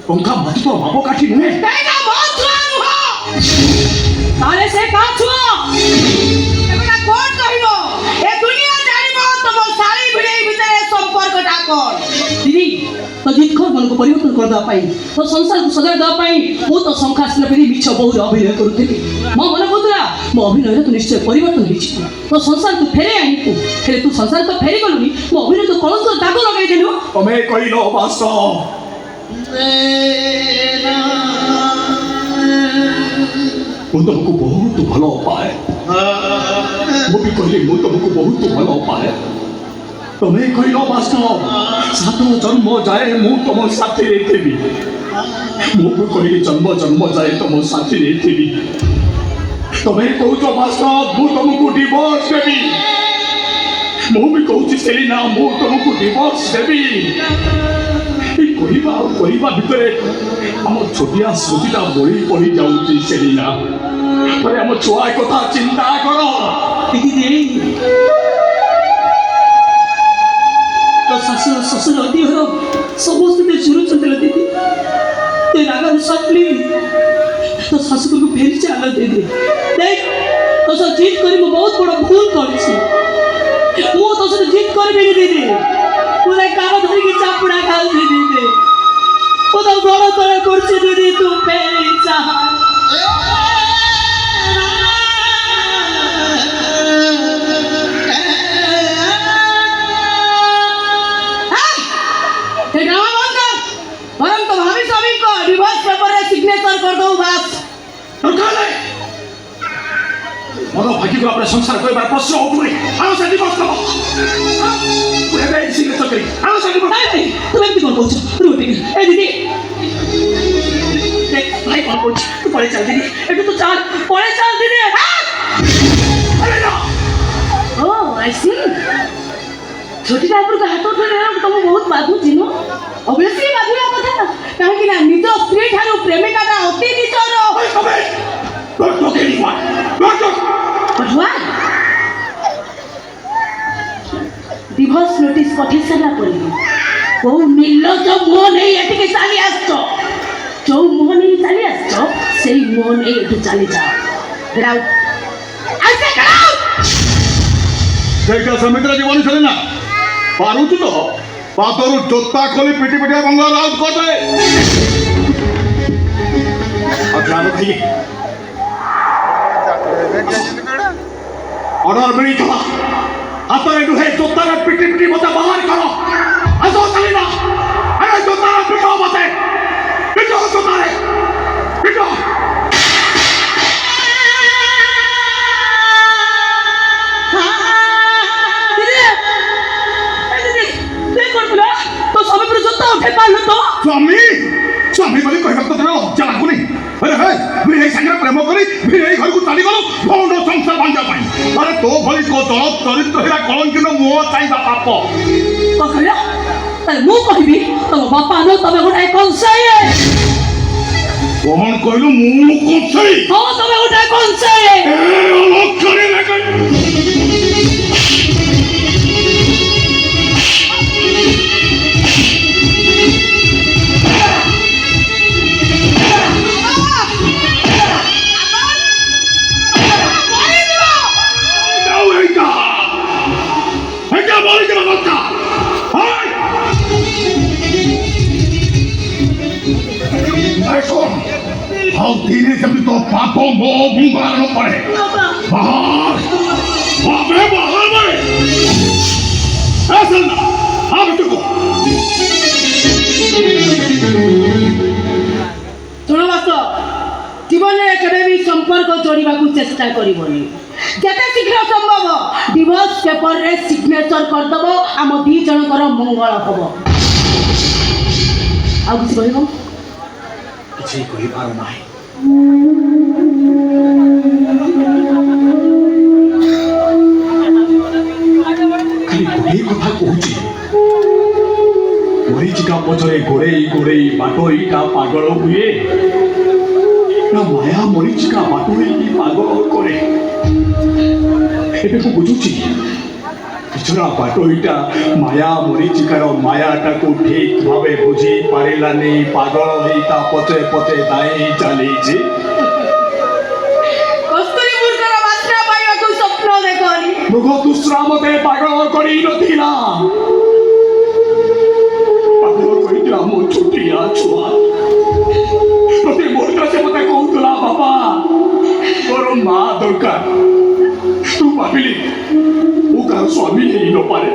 ଟଙ୍କା ମତେ ତ ବାପ କାଠି ନୁହେଁ। ଏଇଟା ମୋ ଛୁଆ ନୁହଁ। ତାହେଲେ ସେ କାହା ଛୁଆ? ଏବେଟା କୋର୍ଟ କହିବ, ଏ ଦୁନିଆ ଜାଣିବ ତମ ଶାଳୀ ଭିଣେଇ ଭିତରେ ସମ୍ପର୍କଟା କଣ। ଦିଦି तो जितखर मन को परिवर्तन करदा पाई तो संसार को सजाय दा पाई मु तो संखासन पेरी मिछ बहुर अभिनय करूथि मो मन कोतरा मो अभिनय तो निश्चय परिवर्तन हिछि तो संसार को फेरे आनी तू फेरे तू संसार तो फेरी गलुनी मो अभिनय तो कलंक दाग लगाई देलु तमे कहिलो बास मु तुमको बहुत भलो पाए मु भी कहली मु तुमको बहुत भलो पाए तमे कहिलो बास सात जन्म जाए मु तुम साथी थी मु भी कहली जन्म जन्म जाए तुम साथी थी तमे कहूच बास मु तुमको डिवोर्स देवी मु भी कहूची सेलिना मु तुमको डिवोर्स देवी कहवा भितर आम छोटिया स्मृतिटा बड़ी पड़ी जाऊँगी सेलिना आम छुआ कथा चिंता कर दीदी तो शाशु शशुर दिहर समस्त चुरुचंद दीदी ते रागा सटली तो शाशु को फेरी चाल दीदी देख तो सब जीत करी मु बहुत बड़ा भूल करछि मु तो सब जीत करबी दीदी पूरा कार धरी के चापुड़ा खाऊ दीदी वो तो बड़ा तले करछि दीदी तू फेरी चाह भाग्य को अपने संसार कोई बार प्रश्न उठुनी आउ से दिवस कब पूरे बे सिग्नेचर करी आउ से दिवस नहीं तुम एमती कोन कहछ रुटी ए दीदी देख भाई कोन कहछ तू पळे चल दीदी एटू तो चल पळे चल दीदी अरे ना ओ आई सी छोटी ठाकुर का हाथ उठे तुम बहुत बाधु चिनो ऑब्वियसली बाधुया कथा काहे कि ना निज स्त्री ठारू प्रेमिकाटा अति निचर तो के नहीं पठवा डिवोर्स नोटिस पठे सारा पड़ी को मिलो जो मुह नहीं एटी के चली आछो जो मुह नहीं चली आछो सेही मुह नहीं एटी चली जाओ गेट ऐसे कराओ देखा समित्र जीवन चले ना पारू तू तो पातरू जोता खोली पिटी पिटी बंगाल आउट कर दे अच्छा भाई ऑर्डर मिली था हाथरे दुहे जोतारे पिटी पिटी मते बाहर करो असो चलीना अरे जोतारे पिटो मते पिटो जोतारे पिटो तो स्वामी पर जोता उठे पालो तो स्वामी स्वामी बोली कहबा तो तने लज्जा लागुनी अरे हे भिड़े संगे प्रेम करी भिड़े घर को चली गलो भौंड संसार बांधा पाई अरे तो भली को दल चरित्र हेरा कलंकिन मुह चाइबा पाप कहला ताले मु कहबी तो बापा न तबे गोटाए कंसाई कोन कहलु मु कंसाई हां तबे गोटाए कंसाई ए अलग करे लागै how धीरे से भी तो पापों मो बुंगार न पड़े बाहर बाबे बाहर में ऐसा ना आप देखो सुनो बास्तो जीवन में केबे भी संपर्क जोड़िबा को चेष्टा करिवनी जते शीघ्र संभव डिवोर्स पेपर रे सिग्नेचर कर दबो हम दी जनकर मंगल हबो आ किछ कहबो किछ कहि पारो नाही खाली गोटे कथा कहूची मरीचिका पछरे गोड़े गोड़े बाटोईटा पागल हुए ना माया मरीचिका बाटोई पागल करे एबे को बुझुची কিছুনা বাটইটা মায়া মরিচিকার মায়াটাକୁ ଠିକ ଭାବେ ବୁଝି ପାରିଲାନି ପାଗଳ ହେଇ ତା ପଛେ ପଛେ ଧାଇଁ ଚାଲିଛି। କସ୍ତୁରୀ ମୂର୍ଖର ବାସ୍ନା ପାଇବାକୁ ସ୍ୱପ୍ନ ଦେଖନି। ମୃଗ ଦୁଷ୍ରା ମତେ ପାଗଳ କରିନଥିଲା, ପାଗଳ କରିଥିଲା ମୋ ଛୋଟିଆ ଛୁଆ। ପ୍ରତି ମୁହୂର୍ତ୍ତରେ ସେ ମତେ କହୁଥିଲା ବାପା ତୋର ମା ଦରକାର। ମୁଁ ଭାବିଲି ମୁଁ କାହାର ସ୍ୱାମୀ ହେଇ ନପାରେ,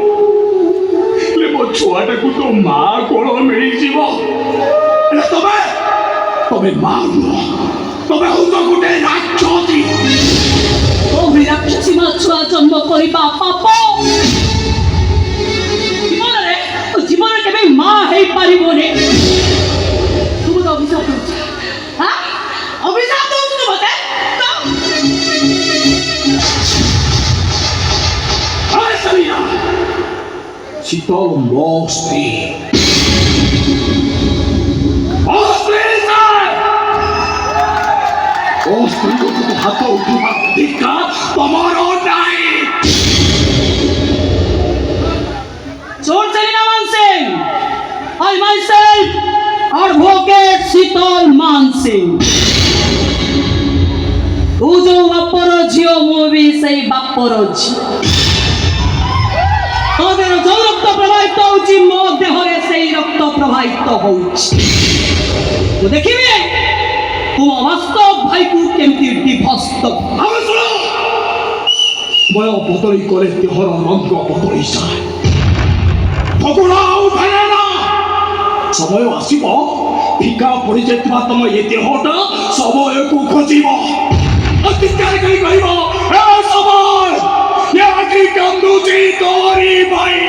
ହେଲେ ମୋ ଛୁଆଟାକୁ ତୋ ମା କୋଳ ମିଳିଯିବ। ହେଲେ ତମେ ତମେ ମା ନୁହଁ, ତମେ ହଉଛ ଗୋଟେ ରାକ୍ଷସୀ। ତମେ ରାକ୍ଷସୀ ମା ଛୁଆ ଜନ୍ମ କରିବା ପାପ। ଜୀବନରେ କେବେ ମା ହେଇପାରିବନି। ତୁ ମତେ ଅଭିଶାପ ଦଉଛୁ, ଅଭିଶାପ ଦଉଛୁ ତୁ ମତେ। ଶୀତଳ ମୋ ସ୍ତ୍ରୀ, ଓ ସ୍ତ୍ରୀକୁ ହାତ ଉଠିବା ଅଧିକାର ତମର ନାହିଁ। Don't say Naman Singh. I myself, Advocate Sital Man Singh. ତୁ ଯୋଉ ବାପର ଝିଅ ମୁଁ ବି ସେଇ ବାପର ଝିଅ। ତୋ ଦେହରେ ଯୋଉ ରକ୍ତ ପ୍ରବାହିତ ହଉଛି ମୋ ଦେହରେ ସେଇ ରକ୍ତ ପ୍ରବାହିତ ହଉଛି। ତୁ ଦେଖିବି ତୁମ ବାସ୍ତବ ଭାଇକୁ କେମିତି ଡିଭୋର୍ସ ଦବ। ବୟ ବଦଳି କଲେ ଦେହର ରଙ୍ଗ ବଦଳି ଯାଏ, ଫଗୁଣ ଆଉ ଫେରେ ନା। ସମୟ ଆସିବ ଫିକା ପଡ଼ିଯାଇଥିବା ତମ ଏ ଦେହଟା ସମୟକୁ ଖୋଜିବ। ଚିତ୍କାର କରି କହିବ ଏ ସମୟ ଆଜି କାନ୍ଦୁଛି ତୋରି ପାଇଁ।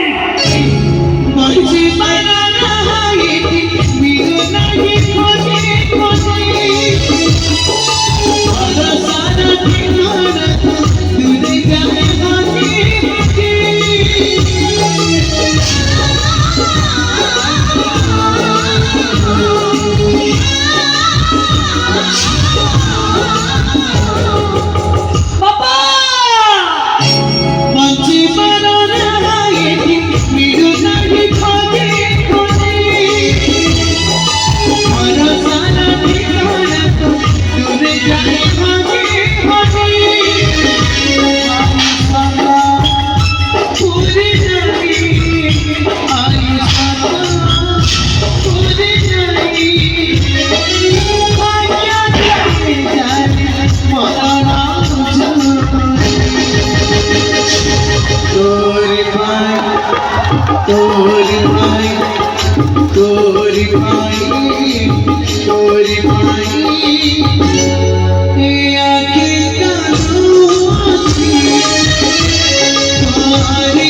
आखी